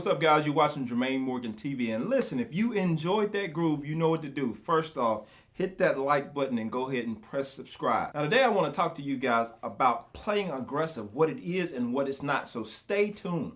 what's up, guys? You're watching Jermaine Morgan TV. And listen, if you enjoyed that groove, you know what to do. First off, hit that like button and go ahead and press subscribe. Now, today I want to talk to you guys about playing aggressive, what it is and what it's not. So stay tuned.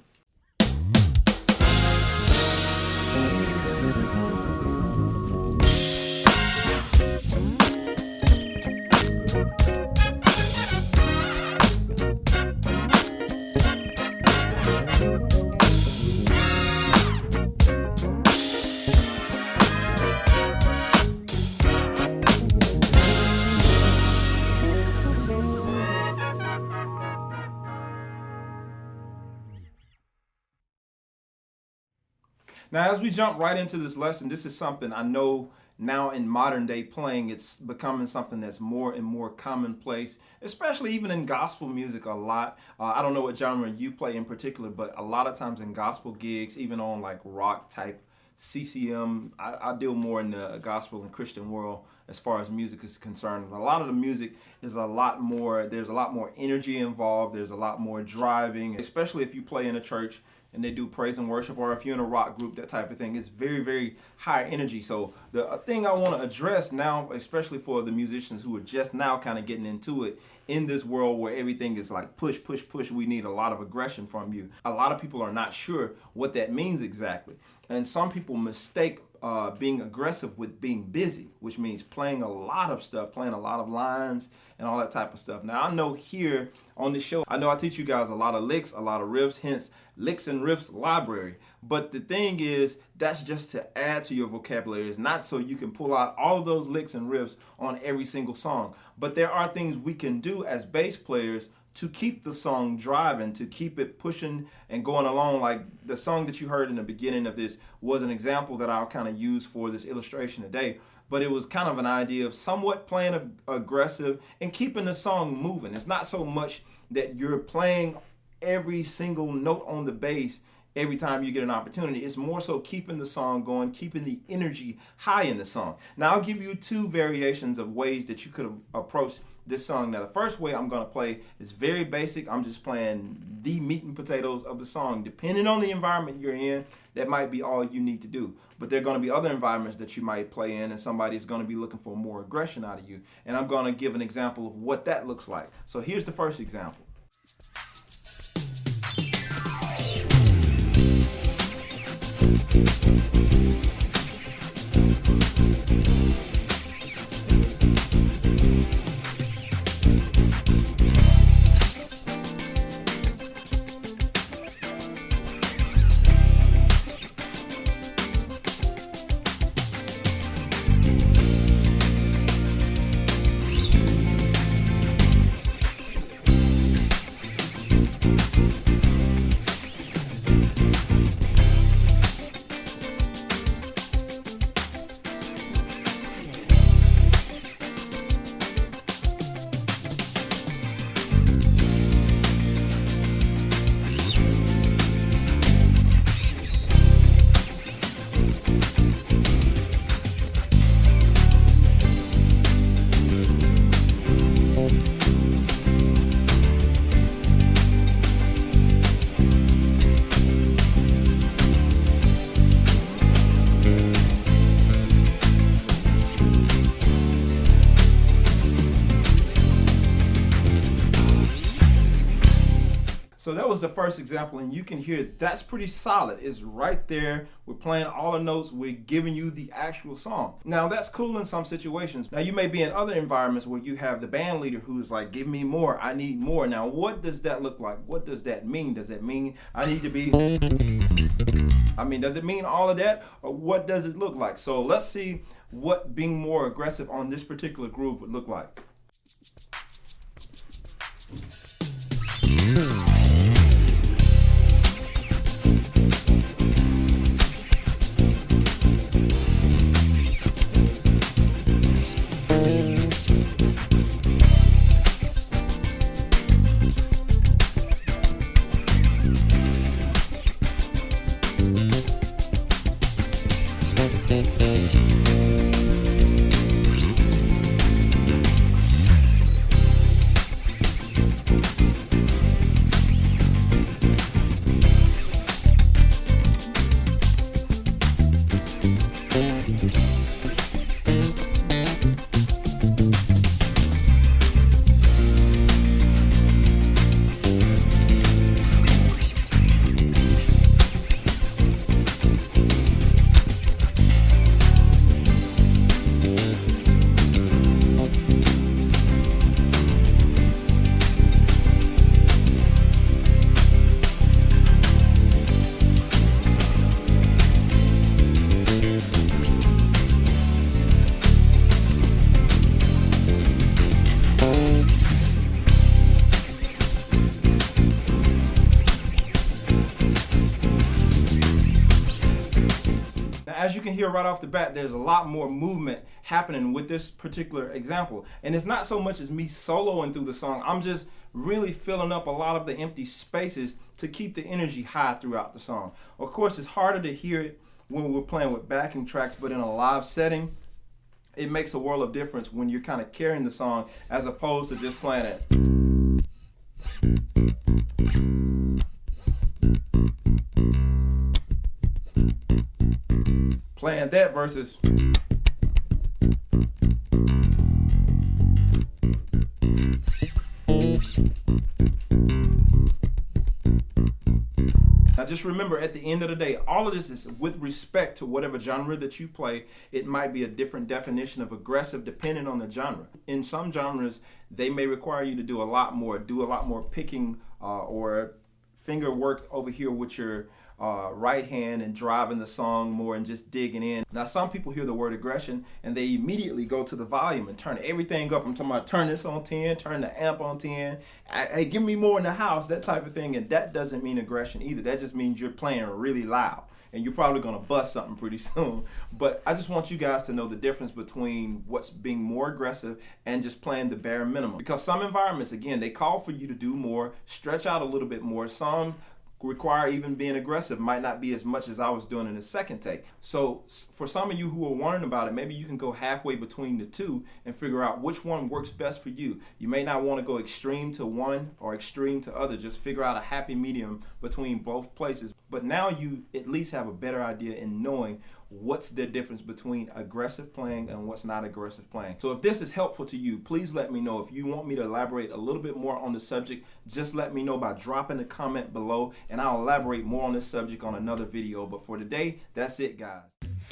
Now, as we jump right into this lesson, this is something I know now in modern day playing, it's becoming something that's more and more commonplace, especially even in gospel music a lot. I don't know what genre you play in particular, but a lot of times in gospel gigs, even on like rock type CCM, I deal more in the gospel and Christian world as far as music is concerned. A lot of the music is there's a lot more energy involved, there's a lot more driving, especially if you play in a church and they do praise and worship, or if you're in a rock group, that type of thing. It's very, very high energy. So the thing I want to address now, especially for the musicians who are just now kind of getting into it, in this world where everything is like push, push, push, we need a lot of aggression from you. A lot of people are not sure what that means exactly. And some people mistake being aggressive with being busy, which means playing a lot of stuff, playing a lot of lines and all that type of stuff. Now, I know here on this show, I know I teach you guys a lot of licks, a lot of riffs, hence licks and riffs library. But the thing is, that's just to add to your vocabulary. It's not so you can pull out all of those licks and riffs on every single song. But there are things we can do as bass players to keep the song driving, to keep it pushing and going along. Like the song that you heard in the beginning of this was an example that I'll kind of use for this illustration today. But it was kind of an idea of somewhat playing aggressive and keeping the song moving. It's not so much that you're playing every single note on the bass every time you get an opportunity. It's more so keeping the song going, keeping the energy high in the song. Now, I'll give you two variations of ways that you could have approached this song. Now, the first way I'm going to play is very basic. I'm just playing the meat and potatoes of the song. Depending on the environment you're in, that might be all you need to do. But there are going to be other environments that you might play in, and somebody's going to be looking for more aggression out of you. And I'm going to give an example of what that looks like. So here's the first example. So that was the first example, and you can hear that's pretty solid. It's right there. We're playing all the notes. We're giving you the actual song. Now, that's cool in some situations. Now, you may be in other environments where you have the band leader who's like, give me more. I need more. Now, what does that look like? What does that mean? Does it mean I need to be... does it mean all of that? Or what does it look like? So let's see what being more aggressive on this particular groove would look like. you can hear right off the bat, there's a lot more movement happening with this particular example. And it's not so much as me soloing through the song. I'm just really filling up a lot of the empty spaces to keep the energy high throughout the song. Of course, it's harder to hear it when we're playing with backing tracks, but in a live setting, it makes a world of difference when you're kind of carrying the song as opposed to just playing it. Playing that versus now just remember, at the end of the day, all of this is with respect to whatever genre that you play. It might be a different definition of aggressive depending on the genre. In some genres, they may require you to do a lot more picking or finger work over here with your right hand and driving the song more and just digging in. Now, some people hear the word aggression and they immediately go to the volume and turn everything up. I'm talking about turn this on 10, turn the amp on 10. Hey, give me more in the house, that type of thing. And that doesn't mean aggression either. That just means you're playing really loud. And you're probably going to bust something pretty soon. But I just want you guys to know the difference between what's being more aggressive and just playing the bare minimum. Because some environments, again, they call for you to do more, stretch out a little bit more. Some require even being aggressive, might not be as much as I was doing in the second take. So for some of you who are wondering about it, maybe you can go halfway between the two and figure out which one works best for you. You may not want to go extreme to one or extreme to other. Just figure out a happy medium between both places. But now you at least have a better idea in knowing what's the difference between aggressive playing and what's not aggressive playing. So if this is helpful to you, please let me know. If you want me to elaborate a little bit more on the subject, just let me know by dropping a comment below, and I'll elaborate more on this subject on another video. But for today, that's it, guys.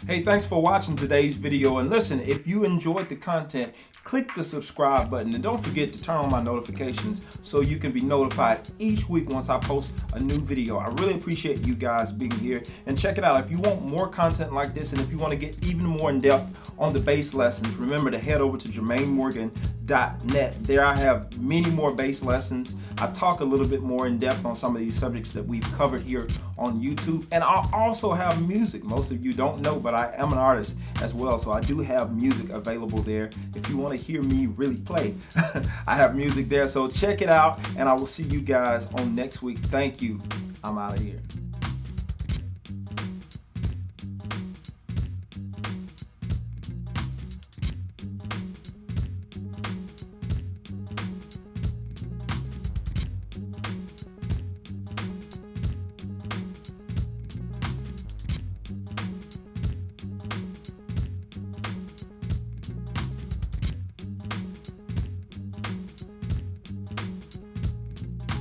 Hey, thanks for watching today's video. And listen, if you enjoyed the content, click the subscribe button and don't forget to turn on my notifications so you can be notified each week once I post a new video. I really appreciate you guys being here, and check it out. If you want more content like this and if you want to get even more in depth on the bass lessons, remember to head over to JermaineMorgan.net. There I have many more bass lessons. I talk a little bit more in depth on some of these subjects that we've covered here on YouTube, and I also have music. Most of you don't know, but I am an artist as well, so I do have music available there. If you want to hear me really play, I have music there, so check it out, and I will see you guys on next week. Thank you. I'm out of here.